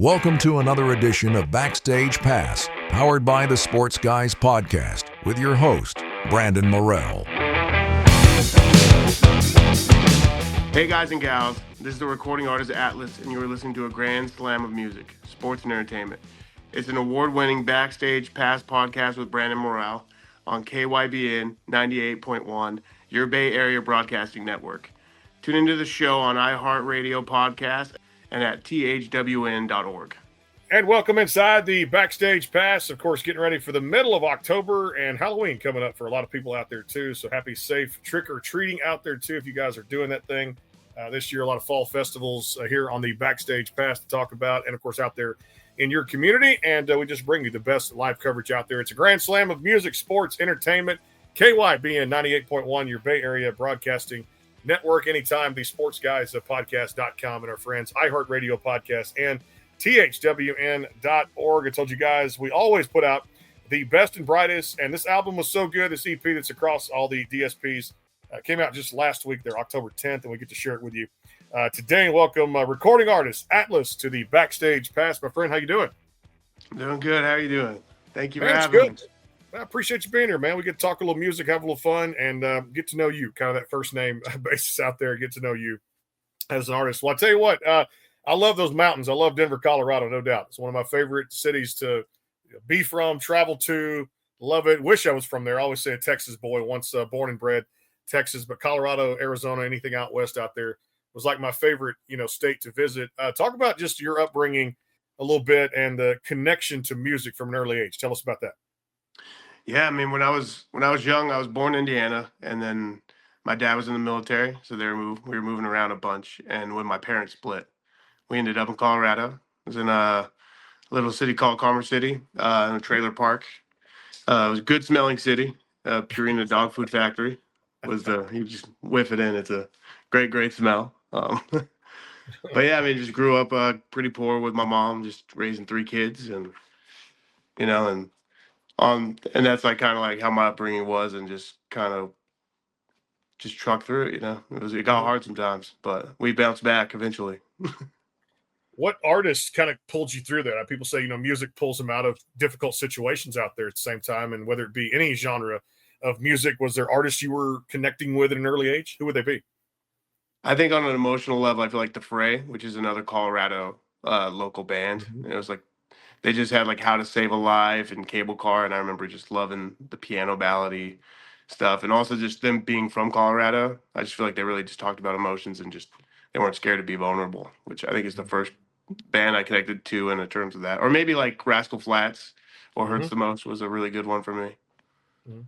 Welcome to another edition of Backstage Pass, powered by the Sports Guys Podcast, with your host, Brandon Morrell. Hey guys and gals, this is the recording artist ATLUS, and you are listening to a grand slam of music, sports, and entertainment. It's an award-winning Backstage Pass podcast with Brandon Morrell on KYBN 98.1, your Bay Area Broadcasting Network. Tune into the show on iHeartRadio Podcast and at thwn.org. And welcome inside the Backstage Pass. Of course, getting ready for the middle of October and Halloween coming up for a lot of people out there too. So happy, safe trick-or-treating out there too if you guys are doing that thing. This year, a lot of fall festivals here on the Backstage Pass to talk about, and of course out there in your community. And we just bring you the best live coverage out there. It's a grand slam of music, sports, entertainment. KYBN 98.1, your Bay Area Broadcasting Network. Anytime, the Sports Guys podcast.com and our friends iHeartRadio Podcast and thwn.org. I told you guys we always put out the best and brightest, and this album was so good. This EP that's across all the DSPs came out just last week there, October 10th, and we get to share it with you today. Welcome recording artist ATLUS to the Backstage Pass. My friend, how you doing? Doing good. How are you doing? Thank you for Man, having me. I appreciate you being here, man. We get to talk a little music, have a little fun, and get to know you, kind of that first name basis out there, get to know you as an artist. Well, I tell you what, I love those mountains. I love Denver, Colorado, no doubt. It's one of my favorite cities to be from, travel to, love it. Wish I was from there. I always say a Texas boy, once born and bred Texas, but Colorado, Arizona, anything out west out there was like my favorite, state to visit. Talk about just your upbringing a little bit and the connection to music from an early age. Tell us about that. Yeah, I mean, when I was young, I was born in Indiana, and then my dad was in the military, so we were moving around a bunch. And when my parents split, we ended up in Colorado. It was in a little city called Commerce City, in a trailer park. It was a good smelling city. Purina Dog Food Factory you just whiff it in. It's a great smell. But yeah, I mean, just grew up pretty poor with my mom, just raising 3 kids, and and that's like kind of like how my upbringing was, and just kind of just truck through it. It got hard sometimes, but we bounced back eventually. What artists kind of pulled you through that? People say, music pulls them out of difficult situations out there at the same time. And whether it be any genre of music, was there artists you were connecting with at an early age? Who would they be? I think on an emotional level, I feel like The Fray, which is another Colorado local band. Mm-hmm. And it was like they just had like How to Save a Life and Cable Car, and I remember just loving the piano ballady stuff, and also just them being from Colorado. I just feel like they really just talked about emotions and just they weren't scared to be vulnerable, which I think is the first band I connected to in terms of that. Or maybe like Rascal Flatts or Hurts the Most was a really good one for me. Mm-hmm.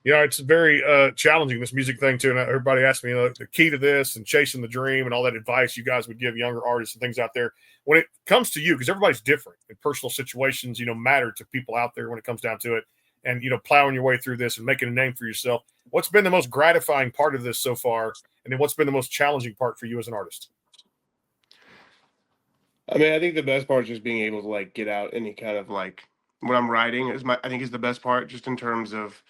Yeah, it's very challenging, this music thing, too. And everybody asks me, the key to this and chasing the dream and all that advice you guys would give younger artists and things out there. When it comes to you, because everybody's different and personal situations, matter to people out there when it comes down to it. And, plowing your way through this and making a name for yourself. What's been the most gratifying part of this so far? And then what's been the most challenging part for you as an artist? I mean, I think the best part is just being able to like get out any kind of like when I'm writing I think is the best part, just in terms of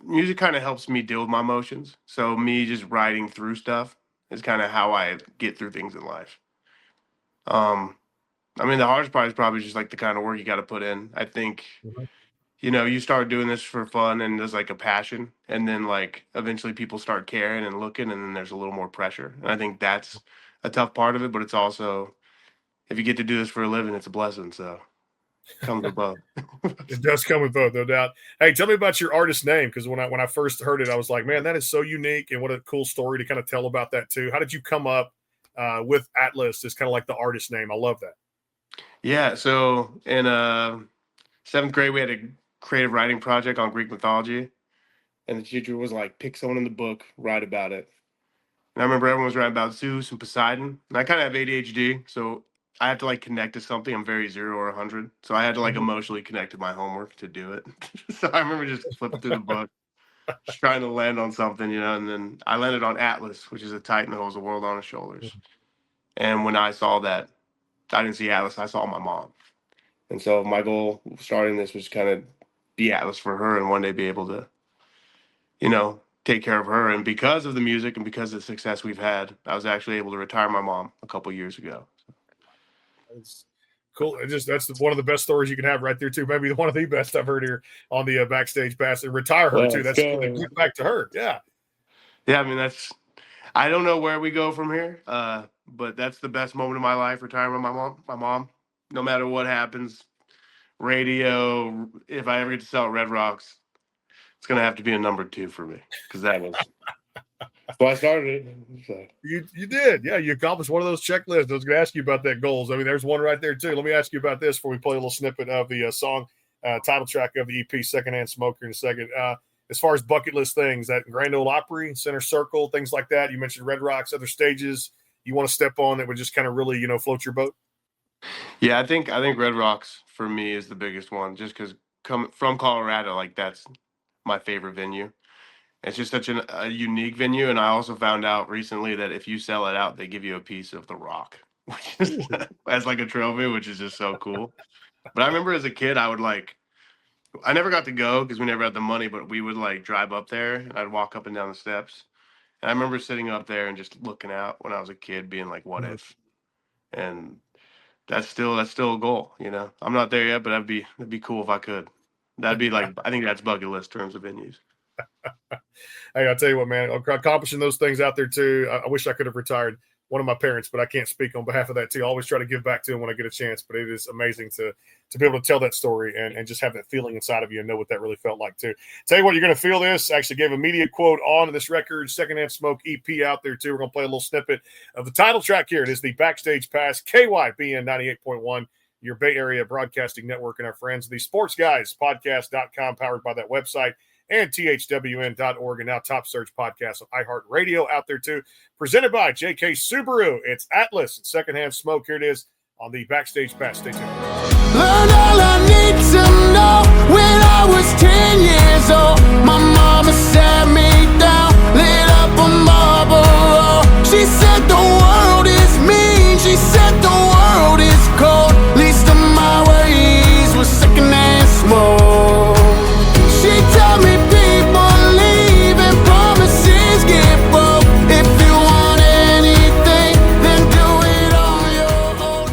music kind of helps me deal with my emotions. So me just writing through stuff is kind of how I get through things in life. I mean, the hardest part is probably just like the kind of work you got to put in. I think, you start doing this for fun and there's like a passion, and then like eventually people start caring and looking, and then there's a little more pressure. And I think that's a tough part of it, but it's also, if you get to do this for a living, it's a blessing. So it comes with both. It does come with both, no doubt. Hey, tell me about your artist name, because when I first heard it, I was like, man, that is so unique, and what a cool story to kind of tell about that too. How did you come up with ATLUS as kind of like the artist name? I love that. Yeah, so in 7th grade, we had a creative writing project on Greek mythology, and the teacher was like, pick someone in the book, write about it. And I remember everyone was writing about Zeus and Poseidon, and I kind of have ADHD, so I have to like connect to something. I'm very 0 or 100, so I had to like emotionally connect to my homework to do it. So I remember just flipping through the book, just trying to land on something, and then I landed on ATLUS, which is a titan that holds the world on his shoulders. And when I saw that, I didn't see ATLUS, I saw my mom. And so my goal starting this was kind of be ATLUS for her, and one day be able to, take care of her. And because of the music and because of the success we've had, I was actually able to retire my mom a couple years ago. It's cool. That's one of the best stories you can have right there too. Maybe one of the best I've heard here on the Backstage Pass. And retire her too. That's give back to her. Yeah. Yeah, I mean I don't know where we go from here, but that's the best moment of my life, retiring with my mom. My mom, no matter what happens, radio, if I ever get to sell Red Rocks, it's gonna have to be a number 2 for me, because that was so I started it. So. You did. Yeah, you accomplished one of those checklists. I was going to ask you about that goals. I mean, there's one right there too. Let me ask you about this before we play a little snippet of the song title track of the EP, Secondhand Smoke, in a second. As far as bucket list things, that Grand Ole Opry, Center Circle, things like that. You mentioned Red Rocks, other stages you want to step on that would just kind of really, float your boat. Yeah, I think Red Rocks for me is the biggest one, just because coming from Colorado, like that's my favorite venue. It's just such a unique venue, and I also found out recently that if you sell it out, they give you a piece of the rock, which is as like a trophy, which is just so cool. But I remember as a kid, I never got to go because we never had the money, but we would like drive up there, and I'd walk up and down the steps. And I remember sitting up there and just looking out when I was a kid, being like, "What if?" And that's still a goal, I'm not there yet, but that'd be cool if I could. That'd be like, I think that's bucket list terms of venues. Hey, I'll tell you what, man, accomplishing those things out there too. I wish I could have retired one of my parents, but I can't speak on behalf of that too. I always try to give back to them when I get a chance, but it is amazing to be able to tell that story and just have that feeling inside of you and know what that really felt like too. Tell you what, you're going to feel this. I actually gave a media quote on this record, Secondhand Smoke EP out there too. We're going to play a little snippet of the title track here. It is the Backstage Pass, KYBN 98.1, your Bay Area broadcasting network, and our friends, the Sports Guys Podcast.com, powered by that website, and THWN.org, and now Top Search Podcast on iHeartRadio out there too. Presented by JK Subaru. It's Atlas and Secondhand Smoke. Here it is on the Backstage Pass. Stay tuned. Learn all I need to know. When I was 10 years old, my mama sat me down, lit up a Marlboro. She said the world is mean, she said the world is cold. Least of my worries was secondhand smoke. She told me people leave and promises get broke. If you want anything, then do it on your own.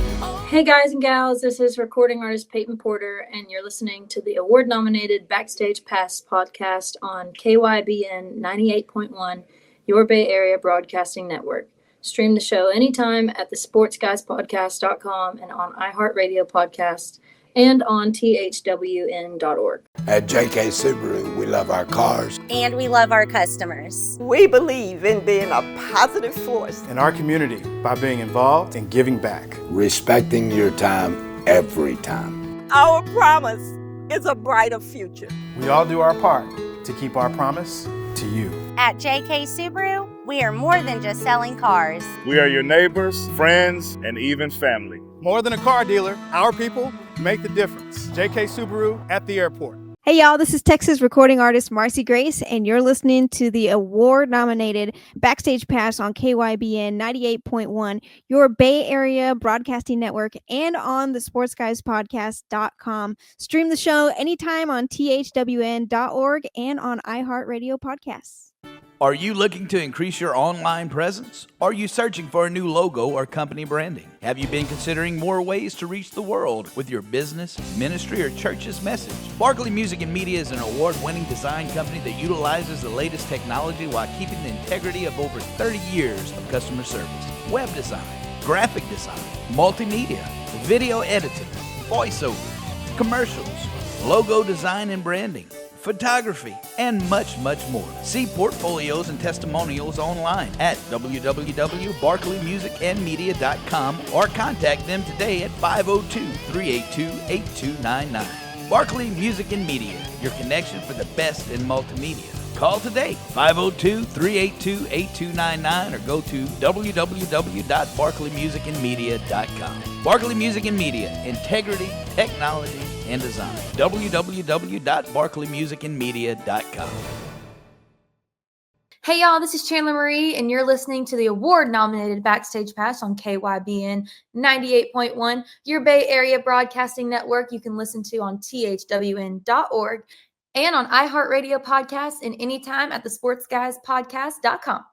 Hey guys and gals, this is recording artist Peyton Porter, and you're listening to the award-nominated Backstage Pass podcast on KYBN 98.1, your Bay Area Broadcasting Network. Stream the show anytime at thesportsguyspodcast.com and on iHeartRadio Podcasts and on THWN.org. At JK Subaru, we love our cars. And we love our customers. We believe in being a positive force in our community by being involved and giving back. Respecting your time every time. Our promise is a brighter future. We all do our part to keep our promise to you. At JK Subaru, we are more than just selling cars. We are your neighbors, friends, and even family. More than a car dealer, our people make the difference. JK Subaru at the airport. Hey y'all, this is Texas recording artist Marcy Grace, and you're listening to the award-nominated Backstage Pass on KYBN 98.1, your Bay Area Broadcasting Network, and on the sportsguyspodcast.com. Stream the show anytime on THWN.org and on iHeartRadio Podcasts. Are you looking to increase your online presence? Are you searching for a new logo or company branding? Have you been considering more ways to reach the world with your business, ministry, or church's message? Barkley Music and Media is an award-winning design company that utilizes the latest technology while keeping the integrity of over 30 years of customer service. Web design, graphic design, multimedia, video editing, voiceover, commercials, logo design and branding, photography, and much, much more. See portfolios and testimonials online at www.barkleymusicandmedia.com or contact them today at 502-382-8299. Barkley Music and Media, your connection for the best in multimedia. Call today, 502-382-8299, or go to www.barkleymusicandmedia.com. Barkley Music and Media, integrity, technology, and design. www.barkleymusicandmedia.com. Hey y'all, this is Chandler Marie, and you're listening to the award-nominated Backstage Pass on KYBN 98.1, your Bay Area Broadcasting Network. You can listen to on THWN.org and on iHeartRadio Podcasts and anytime at thesportsguyspodcast.com.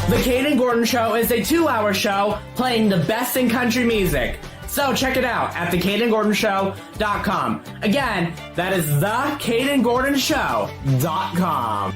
The Kate Gordon Show is a 2-hour show playing the best in country music. So check it out at thekatengordonshow.com. Again, that is thekatengordonshow.com.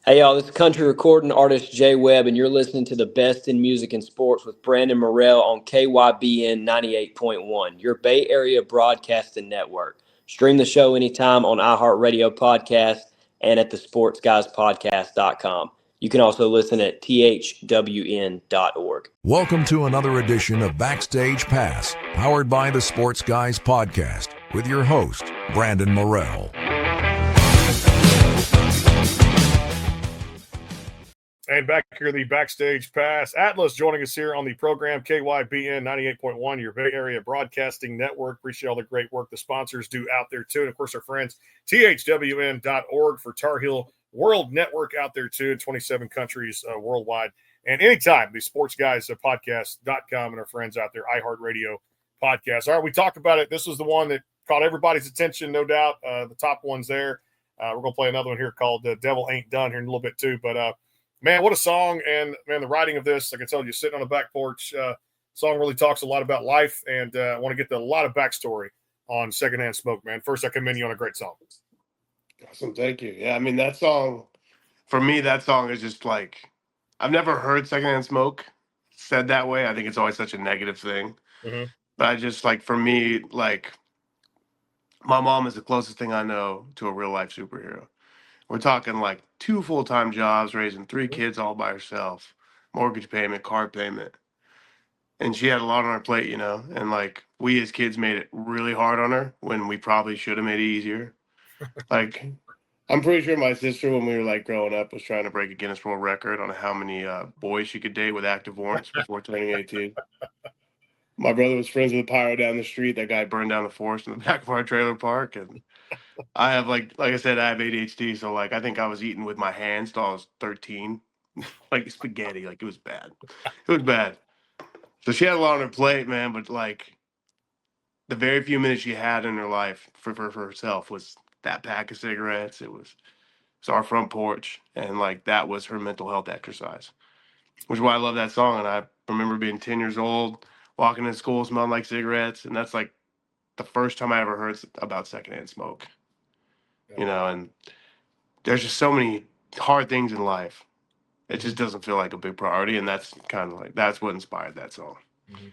Hey y'all, this is country recording artist Jay Webb, and you're listening to the best in music and sports with Brandon Morrell on KYBN 98.1, your Bay Area broadcasting network. Stream the show anytime on iHeartRadio Podcast and at thesportsguyspodcast.com. You can also listen at thwn.org. Welcome to another edition of Backstage Pass, powered by the Sports Guys Podcast, with your host, Brandon Morrell. And back here, the Backstage Pass. ATLUS joining us here on the program, KYBN 98.1, your Bay Area Broadcasting Network. Appreciate all the great work the sponsors do out there, too. And, of course, our friends, thwn.org for Tar Heel World Network out there, too, in 27 countries worldwide. And anytime, the Sports Guys Podcast.com and our friends out there, iHeartRadio Podcast. All right, we talked about it. This was the one that caught everybody's attention, no doubt. The top one's there. We're going to play another one here called Devil Ain't Done here in a little bit, too. But, man, what a song. And, man, the writing of this, like I told you, sitting on the back porch, song really talks a lot about life. And I want to get a lot of backstory on Secondhand Smoke, man. First, I commend you on a great song. Awesome. Thank you. Yeah, I mean, that song, for me, that song is just like, I've never heard Secondhand Smoke said that way. I think it's always such a negative thing. Mm-hmm. But I just, like, for me, like, my mom is the closest thing I know to a real life superhero. We're talking like 2 full-time jobs, raising 3 kids all by herself, mortgage payment, car payment. And she had a lot on her plate, you know, and like we as kids made it really hard on her when we probably should have made it easier. Like, I'm pretty sure my sister, when we were like growing up, was trying to break a Guinness World Record on how many boys she could date with active warrants before turning 18. My brother was friends with a pyro down the street. That guy burned down the forest in the back of our trailer park. And I have, like I said, I have ADHD. So, like, I think I was eating with my hands till I was 13. Like spaghetti. Like, it was bad. It was bad. So she had a lot on her plate, man. But, like, the very few minutes she had in her life for herself was that pack of cigarettes. It was our front porch. And, like, that was her mental health exercise. Which is why I love that song. And I remember being 10 years old, walking in school smelling like cigarettes, and that's like the first time I ever heard about Secondhand Smoke. You know, and there's just so many hard things in life. It just doesn't feel like a big priority, and that's kind of like, that's what inspired that song. Mm-hmm.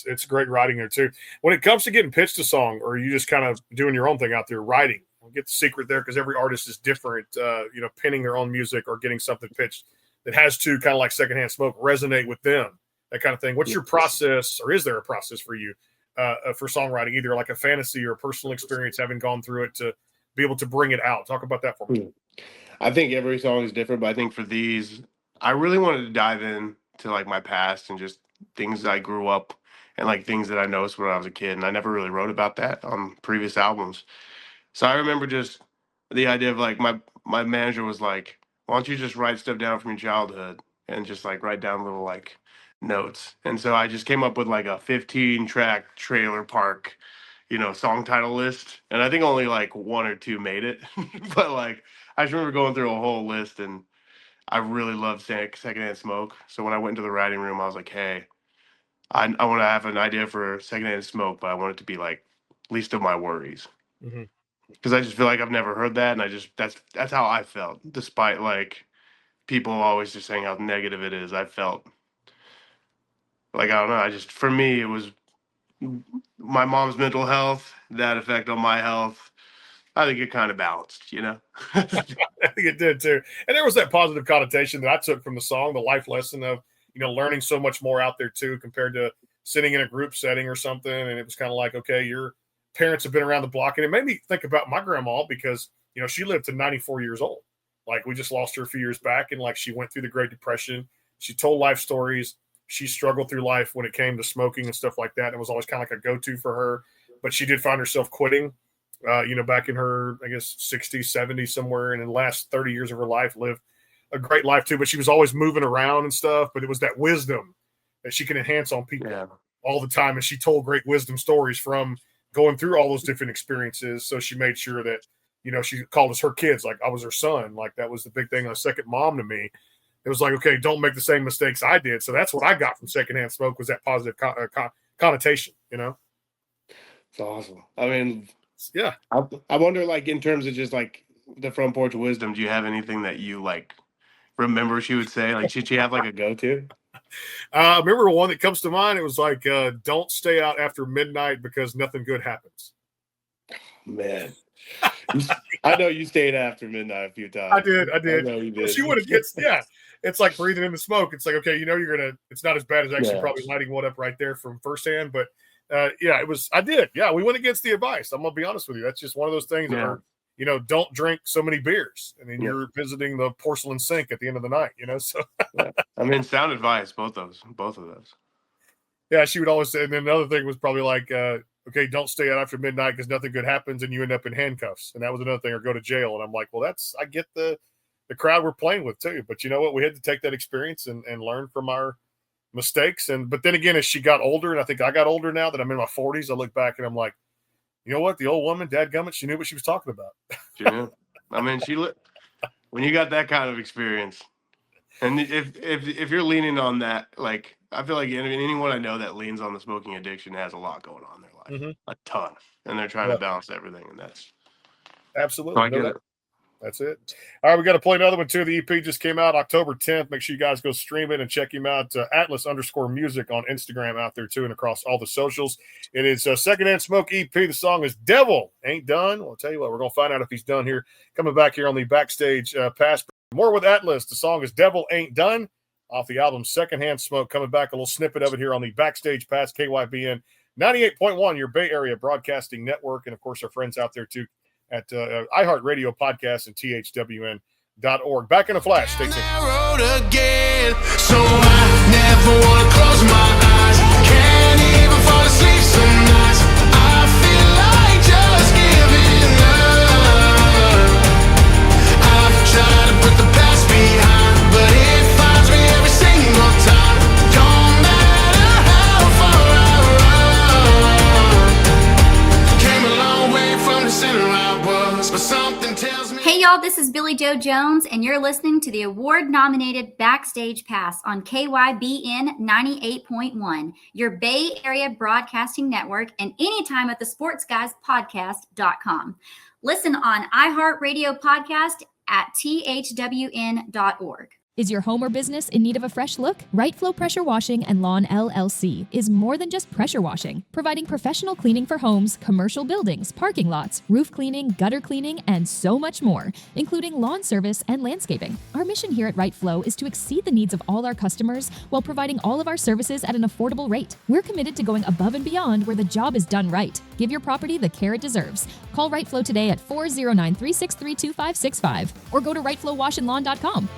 It's great writing there too. When it comes to getting pitched a song, or you just kind of doing your own thing out there, writing, we'll get the secret there because every artist is different. You know, penning their own music or getting something pitched that has to kind of like Secondhand Smoke resonate with them. That kind of thing. What's your process, or is there a process for you for songwriting, either like a fantasy or a personal experience, having gone through it to be able to bring it out? Talk about that for me. I think every song is different, but I think for these, I really wanted to dive in to like my past and just things I grew up and like things that I noticed when I was a kid. And I never really wrote about that on previous albums. So I remember just the idea of like my manager was like, why don't you just write stuff down from your childhood and just like write down little like notes. And so I just came up with like a 15-track trailer park, you know, song title list. And I think only like 1 or 2 made it. But like, I just remember going through a whole list, and I really loved Secondhand Smoke. So when I went into the writing room, I was like, hey, I want to have an idea for Secondhand Smoke, but I want it to be like least of my worries. Mm-hmm. Because I just feel like I've never heard that. And I just, that's how I felt, despite like people always just saying how negative it is. I felt like, I don't know, I just, for me, it was my mom's mental health, that effect on my health. I think it kind of balanced, you know? I think it did too. And there was that positive connotation that I took from the song, the life lesson of, you know, learning so much more out there too, compared to sitting in a group setting or something. And it was kind of like, okay, your parents have been around the block. And it made me think about my grandma because, you know, she lived to 94 years old. Like, we just lost her a few years back. And like, she went through the Great Depression. She told life stories. She struggled through life when it came to smoking and stuff like that. And it was always kind of like a go-to for her. But she did find herself quitting, you know, back in her, I guess, 60s, 70s somewhere. And in the last 30 years of her life, lived a great life too. But she was always moving around and stuff. But it was that wisdom that she can enhance on people all the time. And she told great wisdom stories from going through all those different experiences. So she made sure that, she called us her kids. Like I was her son. Like that was the big thing. A second mom to me. It was like, okay, don't make the same mistakes I did. So that's what I got from Secondhand Smoke was that positive connotation, It's awesome. I mean, yeah. I wonder, like, in terms of just like the front porch wisdom, do you have anything that you like remember she would say? Like, should she have like a go-to? I remember one that comes to mind. It was like, don't stay out after midnight because nothing good happens. Man, I know you stayed after midnight a few times. I did. I know you did. She would have gets, yeah. It's like breathing in the smoke. It's like, okay, it's not as bad as actually probably lighting one up right there from firsthand. But I did. Yeah, we went against the advice. I'm going to be honest with you. That's just one of those things where, don't drink so many beers. And then you're visiting the porcelain sink at the end of the night, so. I mean, sound advice, both of those. Yeah, she would always say, and then another thing was probably like, okay, don't stay out after midnight because nothing good happens and you end up in handcuffs. And that was another thing, or go to jail. And I'm like, well, I get the crowd we're playing with too. But you know what? We had to take that experience and learn from our mistakes. But then again, as she got older, and I think I got older now that I'm in my 40s, I look back and I'm like, you know what? The old woman, dadgummit, she knew what she was talking about. She knew. I mean, when you got that kind of experience, and if you're leaning on that, like, I feel like anyone I know that leans on the smoking addiction has a lot going on in their life, a ton, and they're trying to balance everything, and that's absolutely. I get it. That's it. All right, we got to play another one too. The EP just came out October 10th. Make sure you guys go stream it and check him out. ATLUS_music on Instagram out there too, and across all the socials. It is Secondhand Smoke EP. The song is Devil Ain't Done. Well, I'll tell you what, we're going to find out if he's done here. Coming back here on the Backstage Pass. More with ATLUS. The song is Devil Ain't Done off the album Secondhand Smoke. Coming back, a little snippet of it here on the Backstage Pass, KYBN 98.1, your Bay Area Broadcasting Network, and of course our friends out there too at iHeartRadio Podcast and THWN.org. Back in a flash. Stay tuned. Again, so I never want to close my eyes. Can't even fall asleep some nights. I feel like just giving up. I've tried to put the past behind, but it finds me every single time. Don't matter how far I run. Came a long way from the center I was, but something tells me. Hey y'all, this is Billy Joe Jones, and you're listening to the award-nominated Backstage Pass on KYBN 98.1, your Bay Area Broadcasting Network, and anytime at the sportsguyspodcast.com. Listen on iHeartRadio Podcast at THWN.org. Is your home or business in need of a fresh look? Right Flow Pressure Washing and Lawn LLC is more than just pressure washing, providing professional cleaning for homes, commercial buildings, parking lots, roof cleaning, gutter cleaning, and so much more, including lawn service and landscaping. Our mission here at Right Flow is to exceed the needs of all our customers while providing all of our services at an affordable rate. We're committed to going above and beyond where the job is done right. Give your property the care it deserves. Call Right Flow today at 409-363-2565 or go to rightflowwashandlawn.com.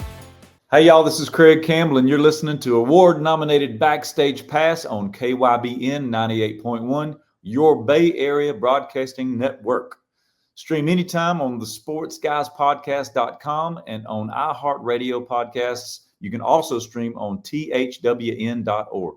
Hey y'all, this is Craig Campbell and you're listening to award-nominated Backstage Pass on KYBN 98.1, your Bay Area Broadcasting Network. Stream anytime on the sportsguyspodcast.com and on iHeartRadio Podcasts. You can also stream on THWN.org.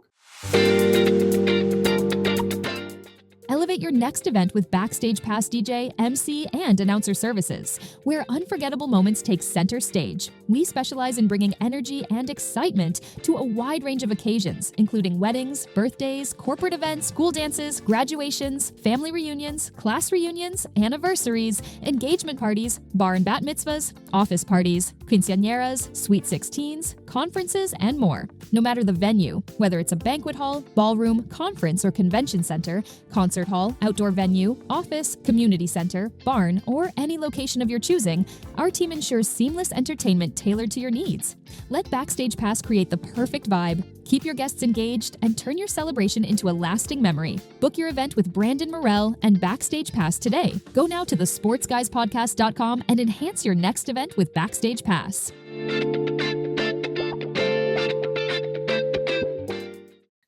Elevate your next event with Backstage Pass DJ, MC, and announcer services, where unforgettable moments take center stage. We specialize in bringing energy and excitement to a wide range of occasions, including weddings, birthdays, corporate events, school dances, graduations, family reunions, class reunions, anniversaries, engagement parties, bar and bat mitzvahs, office parties, quinceañeras, sweet 16s, conferences, and more. No matter the venue, whether it's a banquet hall, ballroom, conference or convention center, concert hall, outdoor venue, office, community center, barn, or any location of your choosing, our team ensures seamless entertainment tailored to your needs. Let Backstage Pass create the perfect vibe, keep your guests engaged, and turn your celebration into a lasting memory. Book your event with Brandon Morell and Backstage Pass today. Go now to thesportsguyspodcast.com and enhance your next event with Backstage Pass.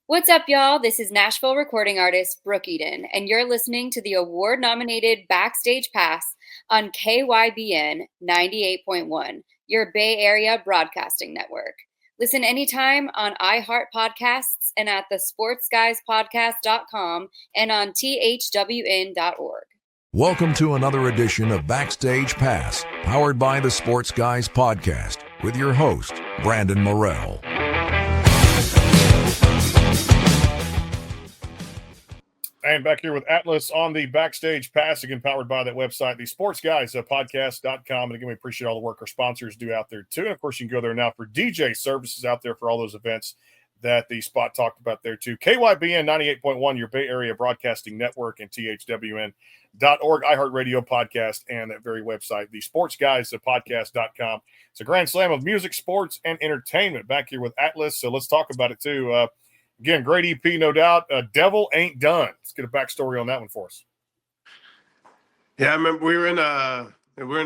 What's up, y'all? This is Nashville recording artist Brooke Eden, and you're listening to the award-nominated Backstage Pass on KYBN 98.1, your Bay Area Broadcasting Network. Listen anytime on iHeart Podcasts and at thesportsguyspodcast.com and on THWN.org. Welcome to another edition of Backstage Pass, powered by the Sports Guys Podcast, with your host, Brandon Morrell. And back here with ATLUS on the Backstage Pass, again, powered by that website, the sportsguyspodcast.com. And again, we appreciate all the work our sponsors do out there, too. And, of course, you can go there now for DJ services out there for all those events that the Spot talked about there, too. KYBN 98.1, your Bay Area Broadcasting Network, and THWN.org, iHeartRadio podcast, and that very website, the sportsguyspodcast.com. It's a grand slam of music, sports, and entertainment back here with ATLUS. So let's talk about it, too. Again, great EP, no doubt. Devil Ain't Done. Let's get a backstory on that one for us. Yeah, I remember we were in a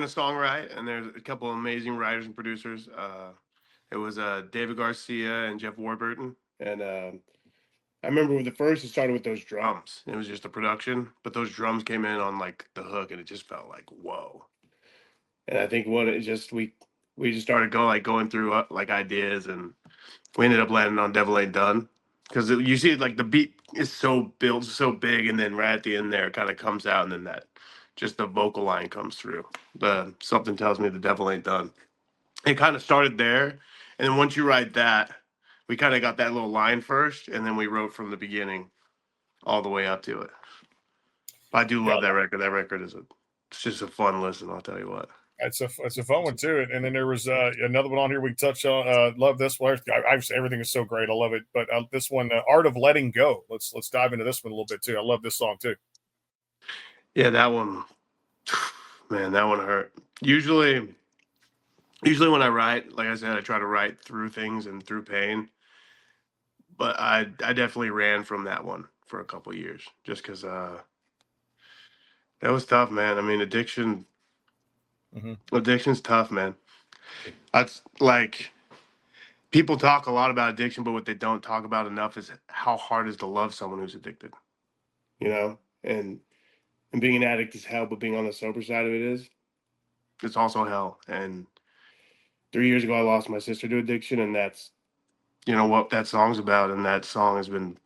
song write, and there's a couple of amazing writers and producers. It was David Garcia and Jeff Warburton, and I remember with the first, it started with those drums. It was just a production, but those drums came in on like the hook, and it just felt like whoa. And I think we just started going through like ideas, and we ended up landing on Devil Ain't Done. Because you see, like, the beat is so built, so big, and then right at the end there, it kind of comes out, and then the vocal line comes through. Something tells me the devil ain't done. It kind of started there, and then once you write that, we kind of got that little line first, and then we wrote from the beginning all the way up to it. I do love that record. That record it's just a fun listen, I'll tell you what. It's a fun one too, and then there was another one on here we can touch on. Love this one. Everything is so great. I love it. But this one, Art of Letting Go. Let's dive into this one a little bit too. I love this song too. Yeah, that one, man, that one hurt. Usually when I write, like I said, I try to write through things and through pain. But I definitely ran from that one for a couple of years, just because that was tough, man. I mean, addiction's tough, man. That's like, people talk a lot about addiction, but what they don't talk about enough is how hard it is to love someone who's addicted. You know, and being an addict is hell, but being on the sober side of it's also hell. And 3 years ago, I lost my sister to addiction, and that's, what that song's about. And that song has been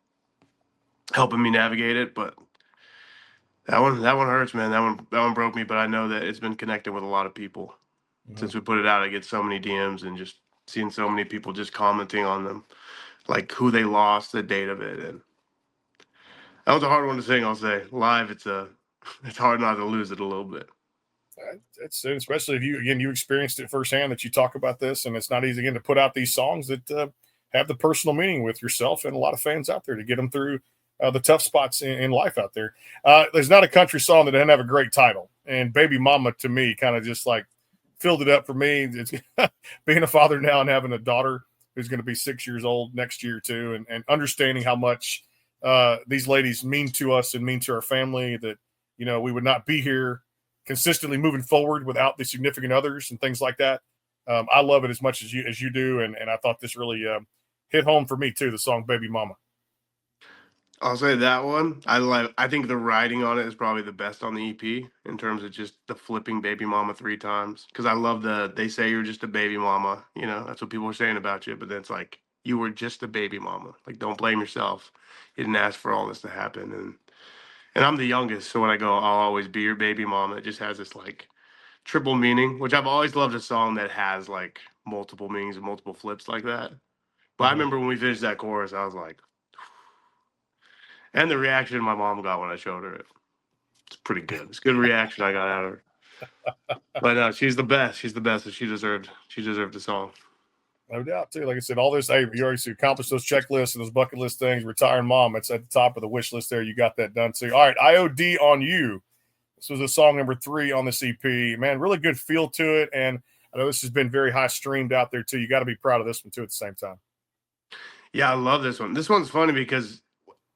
helping me navigate it. But that one hurts, man. That one broke me. But I know that it's been connected with a lot of people. Since we put it out, I get so many DMs and just seeing so many people just commenting on them, like who they lost, the date of it. And that was a hard one to sing, I'll say. Live, it's hard not to lose it a little bit. It's especially if you experienced it firsthand, that you talk about this, and it's not easy again to put out these songs that have the personal meaning with yourself and a lot of fans out there to get them through the tough spots in life out there. There's not a country song that doesn't have a great title, and Baby Mama to me kind of just like filled it up for me. It's being a father now and having a daughter who's going to be 6 years old next year too, and understanding how much these ladies mean to us and mean to our family, that we would not be here consistently moving forward without the significant others and things like that. I love it as much as you do, and I thought this really hit home for me too, the song Baby Mama. I'll say that one. I think the writing on it is probably the best on the EP in terms of just the flipping baby mama 3 times. Because I love they say you're just a baby mama. That's what people are saying about you. But then it's like, you were just a baby mama. Like, don't blame yourself. You didn't ask for all this to happen. And I'm the youngest, so when I go, I'll always be your baby mama, it just has this like triple meaning, which I've always loved a song that has like multiple meanings and multiple flips like that. But I remember when we finished that chorus, I was like, and the reaction my mom got when I showed her it's pretty good. It's a good reaction I got out of her. But no, she's the best. She's the best, and she deserved the song. No doubt, too. Like I said, all this, hey, you already accomplished those checklists and those bucket list things. Retiring mom, it's at the top of the wish list there. You got that done, too. All right, IOD on You. This was a song number 3 on this EP. Man, really good feel to it, and I know this has been very high streamed out there, too. You got to be proud of this one, too, at the same time. Yeah, I love this one. This one's funny because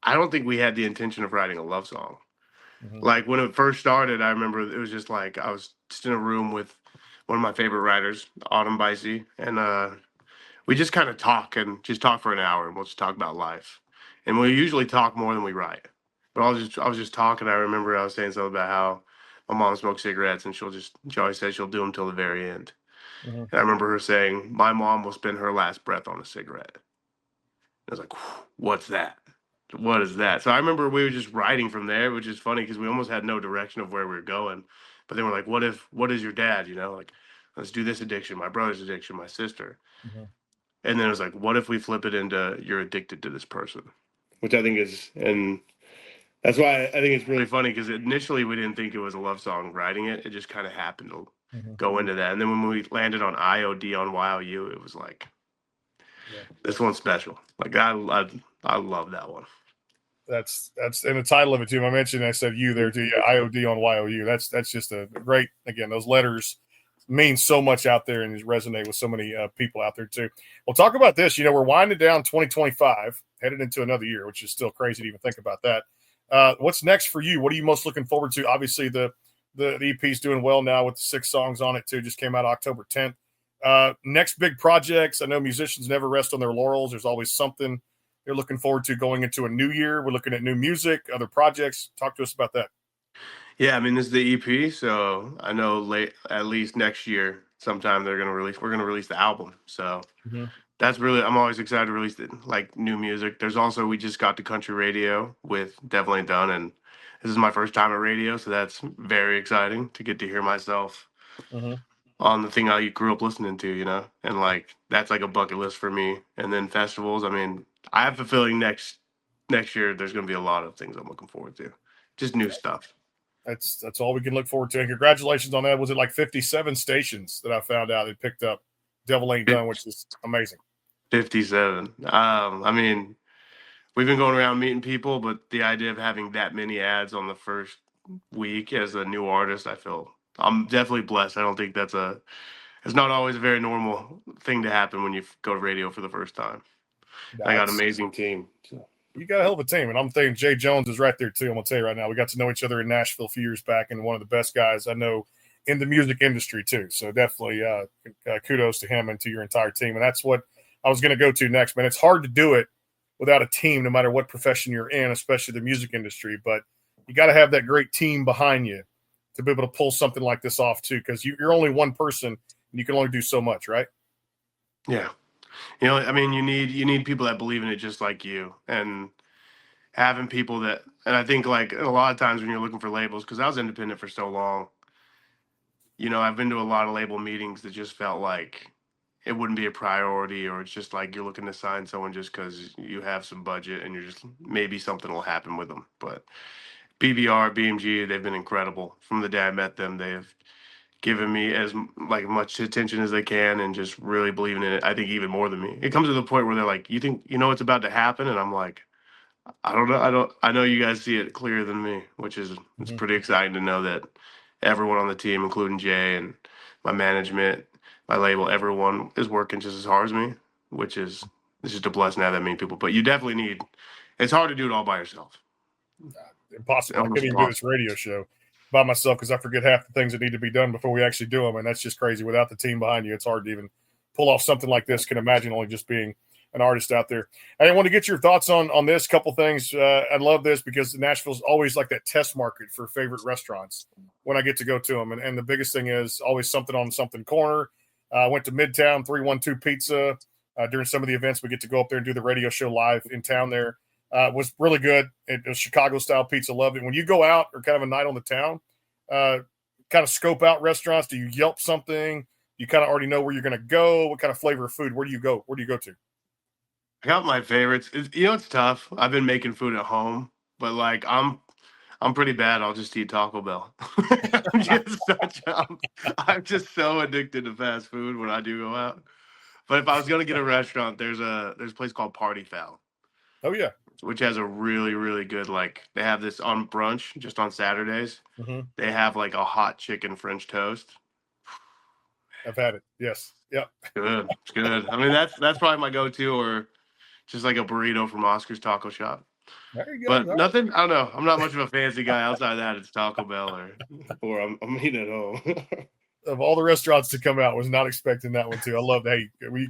I don't think we had the intention of writing a love song. Like, when it first started, I remember it was just like I was just in a room with one of my favorite writers, Autumn Bicey, and we just kind of talk for an hour, and we'll just talk about life. And we usually talk more than we write. But I was just talking. I remember I was saying something about how my mom smokes cigarettes, and she always says she'll do them till the very end. And I remember her saying, my mom will spend her last breath on a cigarette. I was like, what's that? what is that? So I remember we were just riding from there, which is funny because we almost had no direction of where we were going. But then we're like, what is your dad? Like, let's do this addiction, my brother's addiction, my sister. Mhm. And then it was like, what if we flip it into you're addicted to this person? Which I think is, and that's why I think it's really funny because initially we didn't think it was a love song writing it. It just kind of happened to go into that. And then when we landed on IOD on YOU, it was like, this one's special. Like I love that one. That's in the title of it too. I mentioned I said you there too. IOD on YOU. That's just a great, again, those letters mean so much out there and resonate with so many people out there too. Well, talk about this. We're winding down 2025, headed into another year, which is still crazy to even think about that. What's next for you? What are you most looking forward to? Obviously, the EP's doing well now with the 6 songs on it too. Just came out October 10th. Next big projects. I know musicians never rest on their laurels. There's always something they're looking forward to going into a new year. We're looking at new music, other projects. Talk to us about that. Yeah, I mean, this is the EP, so I know at least next year sometime we're gonna release the album. So that's really, I'm always excited to release like new music. There's also, we just got to country radio with Devil Ain't Done, and this is my first time at radio, so that's very exciting to get to hear myself on the thing I grew up listening to, and like that's like a bucket list for me. And then festivals, I mean, I have a feeling next year there's gonna be a lot of things I'm looking forward to, just new stuff. That's all we can look forward to. And congratulations on that. Was it like 57 stations that I found out it picked up Devil Ain't Done, which is amazing. 57. I mean, we've been going around meeting people, but the idea of having that many ads on the first week as a new artist, I feel I'm definitely blessed. I don't think it's not always a very normal thing to happen when you go to radio for the first time. I got an amazing team. So. You got a hell of a team, and I'm thinking Jay Jones is right there too. I'm gonna tell you right now, we got to know each other in Nashville a few years back, and one of the best guys I know in the music industry too. So definitely kudos to him and to your entire team. And that's what I was gonna go to next, man. It's hard to do it without a team, no matter what profession you're in, especially the music industry. But you got to have that great team behind you to be able to pull something like this off too, because you're only one person and you can only do so much, right? Yeah. I mean, you need people that believe in it just like you, and having people that, and I think like a lot of times when you're looking for labels, because I was independent for so long, I've been to a lot of label meetings that just felt like it wouldn't be a priority, or it's just like you're looking to sign someone just because you have some budget and you're just, maybe something will happen with them. But PBR, BMG, they've been incredible. From the day I met them, they've given me as like much attention as they can and just really believing in it. I think even more than me. It comes to the point where they're like, you think what's about to happen? And I'm like, I don't know. I know you guys see it clearer than me, which is, it's pretty exciting to know that everyone on the team, including Jay and my management, my label, everyone is working just as hard as me, which is, it's just a blessing to have that many people. But you definitely it's hard to do it all by yourself. Impossible. I couldn't even do this radio show by myself because I forget half the things that need to be done before we actually do them. And that's just crazy. Without the team behind you, it's hard to even pull off something like this. Can imagine only just being an artist out there. I want to get your thoughts on this couple things. I love this because Nashville's always like that test market for favorite restaurants when I get to go to them. And the biggest thing is always something on something corner. I went to Midtown 312 Pizza during some of the events. We get to go up there and do the radio show live in town there. Was really good. It was Chicago style pizza. Loved it. When you go out or kind of a night on the town, kind of scope out restaurants. Do you Yelp something? You kind of already know where you're going to go. What kind of flavor of food? Where do you go? Where do you go to? I got my favorites. It's tough. I've been making food at home, but like I'm pretty bad. I'll just eat Taco Bell. I'm just so addicted to fast food when I do go out. But if I was gonna get a restaurant, there's a place called Party Foul. Oh yeah. Which has a really, really good, like, they have this on brunch just on Saturdays. They have like a hot chicken French toast. I've had it. Yes. Yep. Good. It's good. I mean, that's probably my go-to, or just like a burrito from Oscar's Taco Shop. There you go. But nothing, I don't know. I'm not much of a fancy guy. Outside of that, it's Taco Bell or I'm eating at home. Of all the restaurants to come out, was not expecting that one too. I love that. Hey, we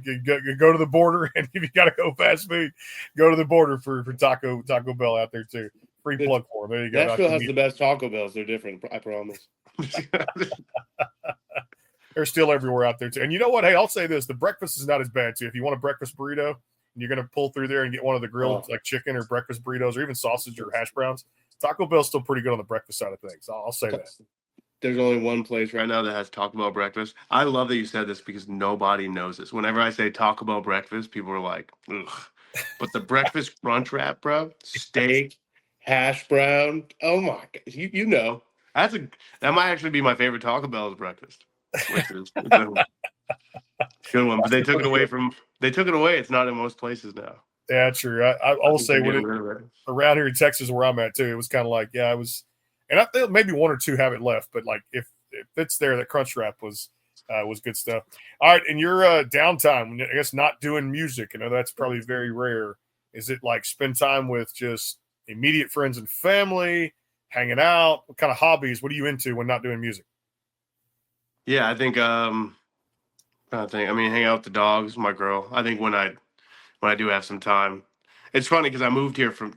go to the border, and if you got to go fast food, go to the border for Taco Bell out there too. Free plug for them. There you go. Nashville has the best Taco Bells. They're different, I promise. They're still everywhere out there too. And you know what? Hey, I'll say this: the breakfast is not as bad too. If you want a breakfast burrito, and you're going to pull through there and get one of the grilled like chicken or breakfast burritos or even sausage or hash browns, Taco Bell's still pretty good on the breakfast side of things. I'll say that. There's only one place right now that has Taco Bell breakfast. I love that you said this because nobody knows this. Whenever I say Taco Bell breakfast, people are like, ugh. But the breakfast crunch wrap, bro, steak, hash brown. Oh my God, you know that might actually be my favorite Taco Bell's breakfast. Which is a good one, but they took it away. It's not in most places now. Yeah, true. I will say around here in Texas where I'm at too, it was kind of like, yeah, it was, and I think maybe one or two have it left, but like if it's there, that crunch wrap was good stuff. All right, and your downtime, I guess not doing music, I know that's probably very rare. Is it like spend time with just immediate friends and family, hanging out? What kind of hobbies? What are you into when not doing music? Yeah, I think hang out with the dogs, my girl. I think when I do have some time. It's funny because I moved here from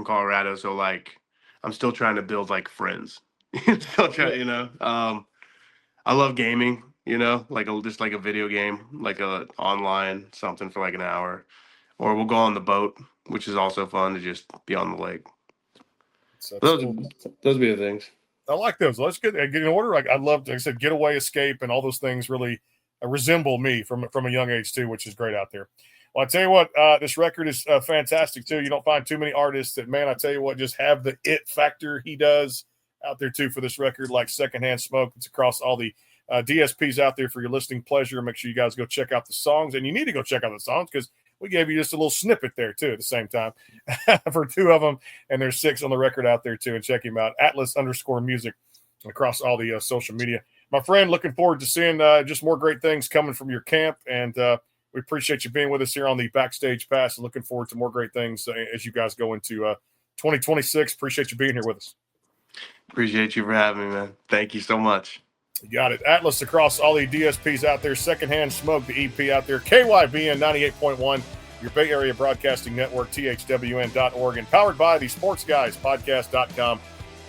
Colorado, so like I'm still trying to build like friends. I love gaming, like just like a video game, like a online something for like an hour. Or we'll go on the boat, which is also fun to just be on the lake. Those be the things. I like those. Let's get in order. Like I love, like I said, getaway, escape, and all those things really resemble me from a young age too, which is great out there. Well, I tell you what, this record is fantastic too. You don't find too many artists that, man, I tell you what, just have the it factor he does out there too for this record, like Secondhand Smoke. It's across all the DSPs out there for your listening pleasure. Make sure you guys go check out the songs, and you need to go check out the songs because we gave you just a little snippet there too at the same time for two of them, and there's 6 on the record out there too. And check him out, ATLUS_music across all the social media. My friend, looking forward to seeing just more great things coming from your camp, and we appreciate you being with us here on the Backstage Pass, and looking forward to more great things as you guys go into 2026. Appreciate you being here with us. Appreciate you for having me, man. Thank you so much. You got it. ATLUS across all the DSPs out there. Secondhand Smoke, the EP out there. KYBN 98.1, your Bay Area Broadcasting Network, THWN.org, and powered by the SportsGuysPodcast.com.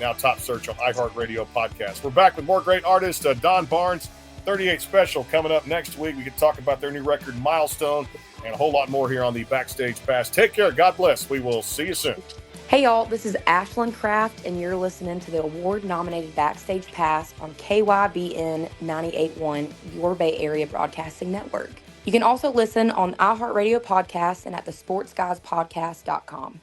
Now top search on iHeartRadio Podcast. We're back with more great artists. Don Barnes, 38 Special, coming up next week. We can talk about their new record, Milestone, and a whole lot more here on the Backstage Pass. Take care. God bless. We will see you soon. Hey, y'all. This is Ashlyn Kraft, and you're listening to the award-nominated Backstage Pass on KYBN 98.1, your Bay Area Broadcasting Network. You can also listen on iHeartRadio Podcast and at the SportsGuysPodcast.com.